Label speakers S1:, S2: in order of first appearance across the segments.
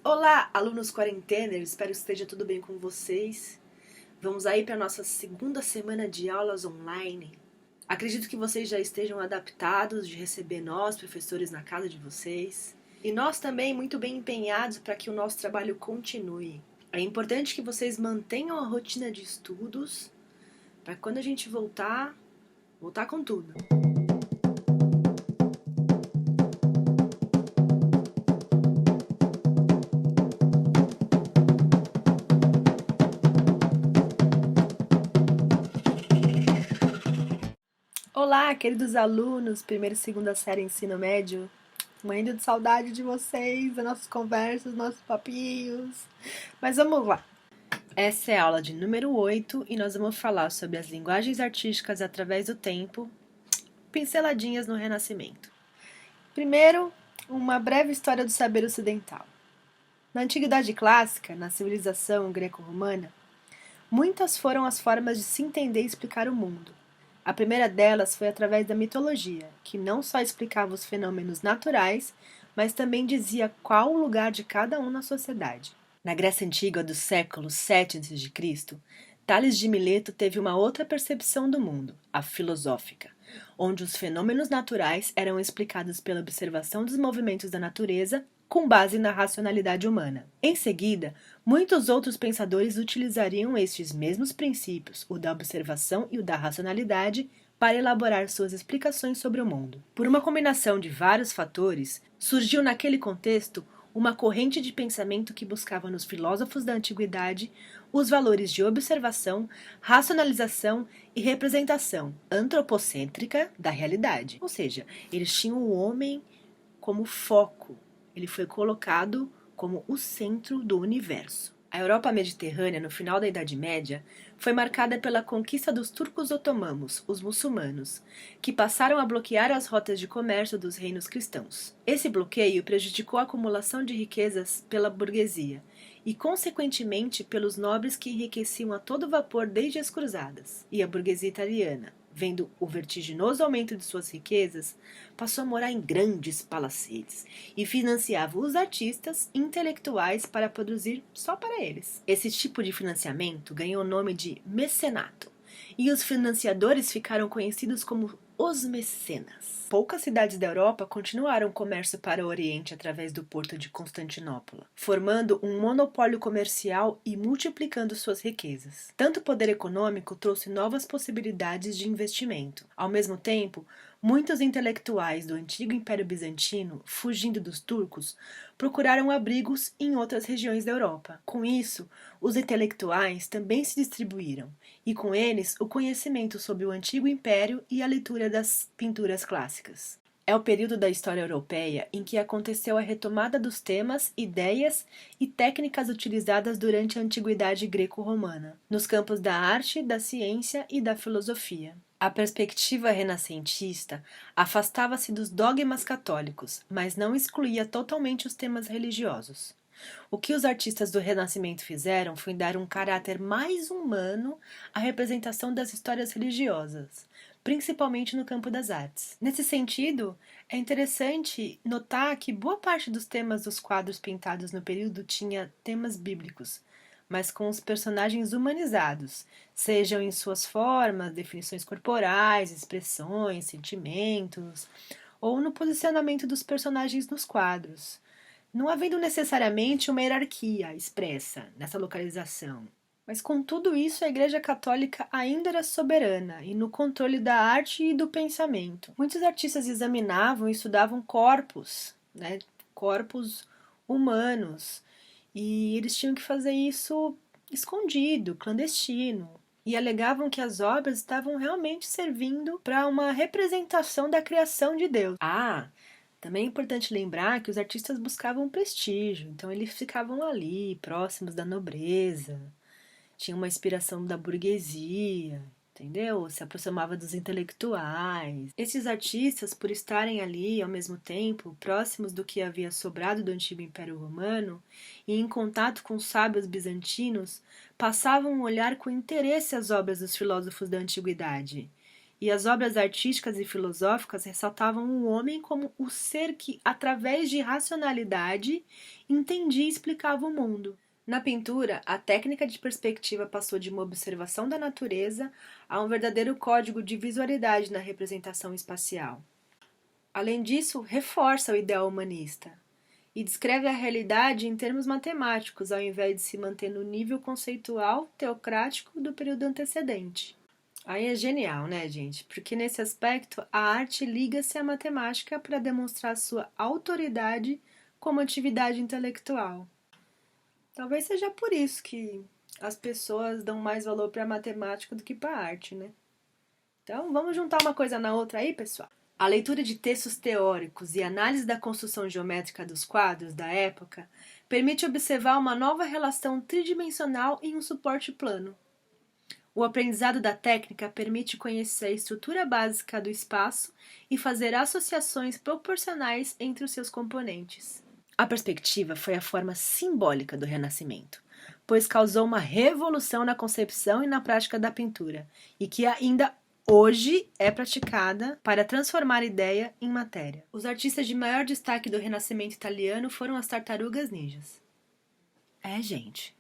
S1: Olá, alunos quarenteners, espero que esteja tudo bem com vocês. Vamos aí para a nossa segunda semana de aulas online. Acredito que vocês já estejam adaptados de receber nós, professores, na casa de vocês. E nós também muito bem empenhados para que o nosso trabalho continue. É importante que vocês mantenham a rotina de estudos para quando a gente voltar com tudo. Olá, queridos alunos, primeira e segunda série ensino médio. Morrendo de saudade de vocês, das nossas conversas, nossos papinhos. Mas vamos lá. Essa é a aula de número 8 e nós vamos falar sobre as linguagens artísticas através do tempo, pinceladinhas no Renascimento. Primeiro, uma breve história do saber ocidental. Na Antiguidade Clássica, na civilização greco-romana, muitas foram as formas de se entender e explicar o mundo. A primeira delas foi através da mitologia, que não só explicava os fenômenos naturais, mas também dizia qual o lugar de cada um na sociedade. Na Grécia Antiga do século VII a.C., Tales de Mileto teve uma outra percepção do mundo, a filosófica, onde os fenômenos naturais eram explicados pela observação dos movimentos da natureza com base na racionalidade humana. Em seguida, muitos outros pensadores utilizariam estes mesmos princípios, o da observação e o da racionalidade, para elaborar suas explicações sobre o mundo. Por uma combinação de vários fatores, surgiu naquele contexto uma corrente de pensamento que buscava nos filósofos da antiguidade os valores de observação, racionalização e representação antropocêntrica da realidade. Ou seja, eles tinham o homem como foco. Ele foi colocado como o centro do universo. A Europa mediterrânea, no final da Idade Média, foi marcada pela conquista dos turcos otomanos, os muçulmanos, que passaram a bloquear as rotas de comércio dos reinos cristãos. Esse bloqueio prejudicou a acumulação de riquezas pela burguesia e, consequentemente, pelos nobres que enriqueciam a todo vapor desde as cruzadas. E a burguesia italiana, vendo o vertiginoso aumento de suas riquezas, passou a morar em grandes palacetes e financiava os artistas intelectuais para produzir só para eles. Esse tipo de financiamento ganhou o nome de mecenato, e os financiadores ficaram conhecidos como os mecenas. Poucas cidades da Europa continuaram o comércio para o Oriente através do porto de Constantinopla, formando um monopólio comercial e multiplicando suas riquezas. Tanto o poder econômico trouxe novas possibilidades de investimento. Ao mesmo tempo, muitos intelectuais do antigo Império Bizantino, fugindo dos turcos, procuraram abrigos em outras regiões da Europa. Com isso, os intelectuais também se distribuíram, e com eles o conhecimento sobre o antigo império e a leitura das pinturas clássicas. É o período da história europeia em que aconteceu a retomada dos temas, ideias e técnicas utilizadas durante a antiguidade greco-romana, nos campos da arte, da ciência e da filosofia. A perspectiva renascentista afastava-se dos dogmas católicos, mas não excluía totalmente os temas religiosos. O que os artistas do Renascimento fizeram foi dar um caráter mais humano à representação das histórias religiosas, principalmente no campo das artes. Nesse sentido, é interessante notar que boa parte dos temas dos quadros pintados no período tinha temas bíblicos, mas com os personagens humanizados, sejam em suas formas, definições corporais, expressões, sentimentos, ou no posicionamento dos personagens nos quadros, não havendo necessariamente uma hierarquia expressa nessa localização. Mas com tudo isso, a Igreja Católica ainda era soberana e no controle da arte e do pensamento. Muitos artistas examinavam e estudavam corpos, corpos humanos, e eles tinham que fazer isso escondido, clandestino, e alegavam que as obras estavam realmente servindo para uma representação da criação de Deus. Também é importante lembrar que os artistas buscavam prestígio, então eles ficavam ali, próximos da nobreza, tinham uma inspiração da burguesia, entendeu? Se aproximava dos intelectuais. Esses artistas, por estarem ali ao mesmo tempo, próximos do que havia sobrado do antigo Império Romano e em contato com os sábios bizantinos, passavam a olhar com interesse as obras dos filósofos da antiguidade. E as obras artísticas e filosóficas ressaltavam o homem como o ser que, através de racionalidade, entendia e explicava o mundo. Na pintura, a técnica de perspectiva passou de uma observação da natureza a um verdadeiro código de visualidade na representação espacial. Além disso, reforça o ideal humanista e descreve a realidade em termos matemáticos, ao invés de se manter no nível conceitual teocrático do período antecedente. Aí é genial, né, gente? Porque nesse aspecto a arte liga-se à matemática para demonstrar sua autoridade como atividade intelectual. Talvez seja por isso que as pessoas dão mais valor para a matemática do que para a arte, né? Então, vamos juntar uma coisa na outra aí, pessoal? A leitura de textos teóricos e análise da construção geométrica dos quadros da época permite observar uma nova relação tridimensional em um suporte plano. O aprendizado da técnica permite conhecer a estrutura básica do espaço e fazer associações proporcionais entre os seus componentes. A perspectiva foi a forma simbólica do Renascimento, pois causou uma revolução na concepção e na prática da pintura, e que ainda hoje é praticada para transformar ideia em matéria. Os artistas de maior destaque do Renascimento italiano foram as tartarugas ninjas. Gente.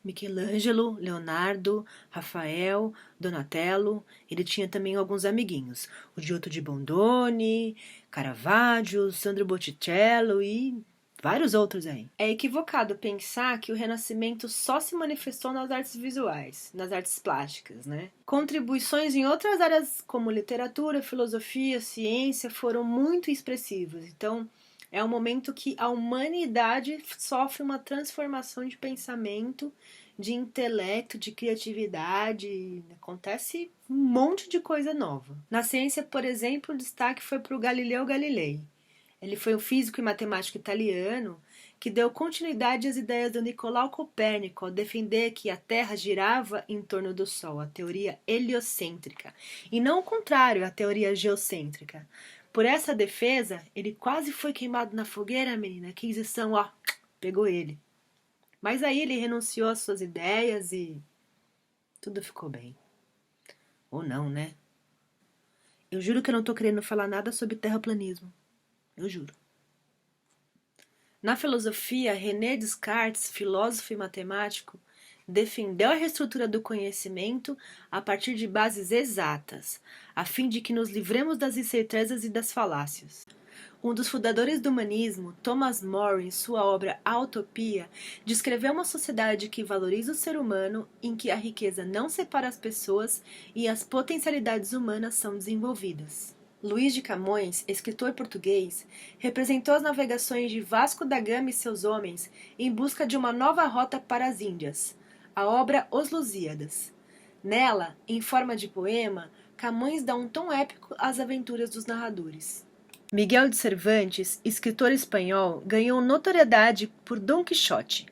S1: Michelangelo, Leonardo, Rafael, Donatello. Ele tinha também alguns amiguinhos. O Giotto di Bondone, Caravaggio, Sandro Botticello e vários outros aí. É equivocado pensar que o Renascimento só se manifestou nas artes visuais, nas artes plásticas, né? Contribuições em outras áreas como literatura, filosofia, ciência foram muito expressivas. Então, é um momento que a humanidade sofre uma transformação de pensamento, de intelecto, de criatividade. Acontece um monte de coisa nova. Na ciência, por exemplo, o destaque foi para o Galileu Galilei. Ele foi um físico e matemático italiano que deu continuidade às ideias do Nicolau Copérnico ao defender que a Terra girava em torno do Sol, a teoria heliocêntrica, e não o contrário, a teoria geocêntrica. Por essa defesa, ele quase foi queimado na fogueira, menina. A Inquisição, pegou ele. Mas aí ele renunciou às suas ideias e tudo ficou bem. Ou não, né? Eu juro que eu não tô querendo falar nada sobre terraplanismo. Eu juro. Na filosofia, René Descartes, filósofo e matemático, defendeu a reestrutura do conhecimento a partir de bases exatas, a fim de que nos livremos das incertezas e das falácias. Um dos fundadores do humanismo, Thomas More, em sua obra A Utopia, descreveu uma sociedade que valoriza o ser humano, em que a riqueza não separa as pessoas e as potencialidades humanas são desenvolvidas. Luís de Camões, escritor português, representou as navegações de Vasco da Gama e seus homens em busca de uma nova rota para as Índias, a obra Os Lusíadas. Nela, em forma de poema, Camões dá um tom épico às aventuras dos narradores. Miguel de Cervantes, escritor espanhol, ganhou notoriedade por Dom Quixote,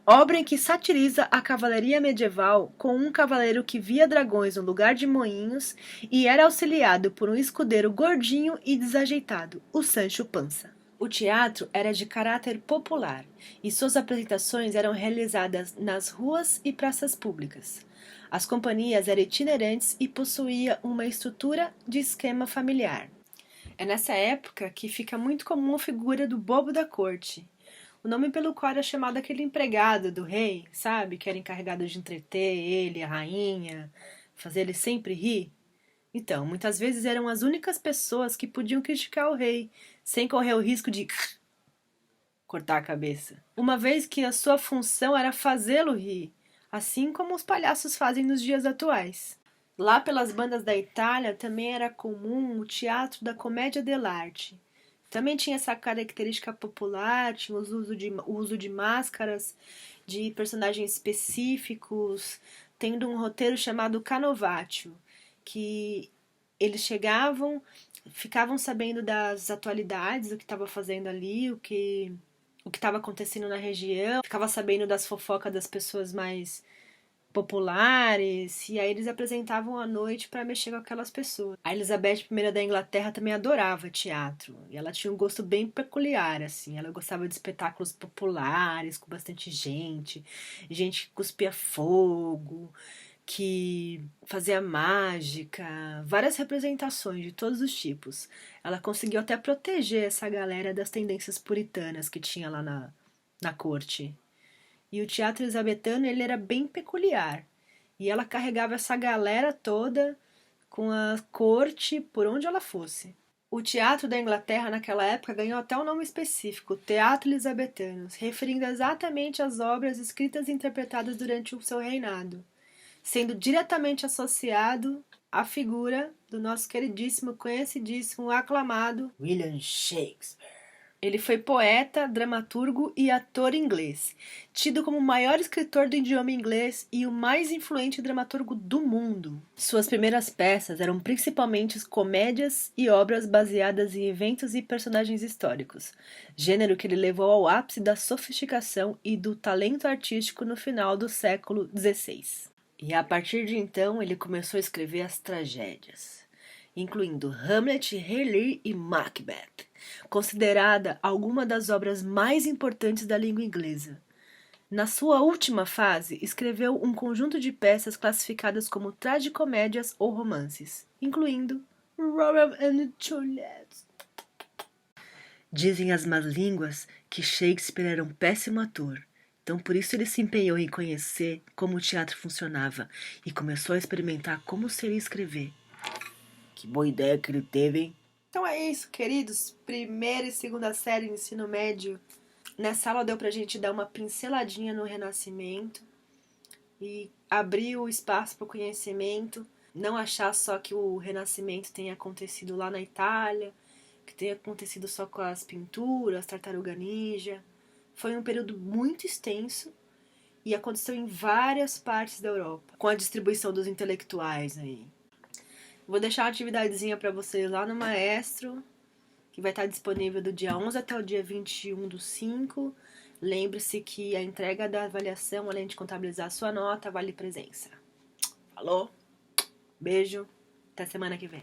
S1: obra em que satiriza a cavalaria medieval com um cavaleiro que via dragões no lugar de moinhos e era auxiliado por um escudeiro gordinho e desajeitado, o Sancho Panza. O teatro era de caráter popular e suas apresentações eram realizadas nas ruas e praças públicas. As companhias eram itinerantes e possuíam uma estrutura de esquema familiar. É nessa época que fica muito comum a figura do bobo da corte, o nome pelo qual era chamado aquele empregado do rei, sabe? Que era encarregado de entreter ele, a rainha, fazer ele sempre rir. Então, muitas vezes eram as únicas pessoas que podiam criticar o rei, sem correr o risco de cortar a cabeça. Uma vez que a sua função era fazê-lo rir, assim como os palhaços fazem nos dias atuais. Lá pelas bandas da Itália também era comum o teatro da comédia dell'arte. Também tinha essa característica popular, tinha o uso de máscaras, de personagens específicos, tendo um roteiro chamado Canovaccio, que eles chegavam, ficavam sabendo das atualidades, o que estava fazendo ali, o que estava acontecendo na região, ficava sabendo das fofocas das pessoas mais populares, e aí eles apresentavam à noite para mexer com aquelas pessoas. A Elizabeth I da Inglaterra também adorava teatro, e ela tinha um gosto bem peculiar, assim, ela gostava de espetáculos populares, com bastante gente, gente que cuspia fogo, que fazia mágica, várias representações de todos os tipos. Ela conseguiu até proteger essa galera das tendências puritanas que tinha lá na corte. E o teatro elizabetano, ele era bem peculiar. E ela carregava essa galera toda com a corte por onde ela fosse. O teatro da Inglaterra naquela época ganhou até um nome específico, Teatro Elizabetano, se referindo exatamente às obras escritas e interpretadas durante o seu reinado, sendo diretamente associado à figura do nosso queridíssimo, conhecidíssimo, aclamado William Shakespeare. Ele foi poeta, dramaturgo e ator inglês, tido como o maior escritor do idioma inglês e o mais influente dramaturgo do mundo. Suas primeiras peças eram principalmente comédias e obras baseadas em eventos e personagens históricos, gênero que ele levou ao ápice da sofisticação e do talento artístico no final do século XVI. E a partir de então ele começou a escrever as tragédias, incluindo Hamlet, Rei Lear e Macbeth, considerada alguma das obras mais importantes da língua inglesa. Na sua última fase, escreveu um conjunto de peças classificadas como tragicomédias ou romances, incluindo Romeo and Juliet. Dizem as más línguas que Shakespeare era um péssimo ator, então por isso ele se empenhou em conhecer como o teatro funcionava e começou a experimentar como seria escrever. Que boa ideia que ele teve, hein? Então é isso, queridos. Primeira e segunda série de ensino médio. Nessa aula deu pra gente dar uma pinceladinha no Renascimento e abrir o espaço para o conhecimento. Não achar só que o Renascimento tenha acontecido lá na Itália, que tenha acontecido só com as pinturas, Tartaruga Ninja. Foi um período muito extenso e aconteceu em várias partes da Europa, com a distribuição dos intelectuais aí. Vou deixar uma atividadezinha para vocês lá no Maestro, que vai estar disponível do dia 11 até o dia 21/5. Lembre-se que a entrega da avaliação, além de contabilizar a sua nota, vale presença. Falou? Beijo, até semana que vem.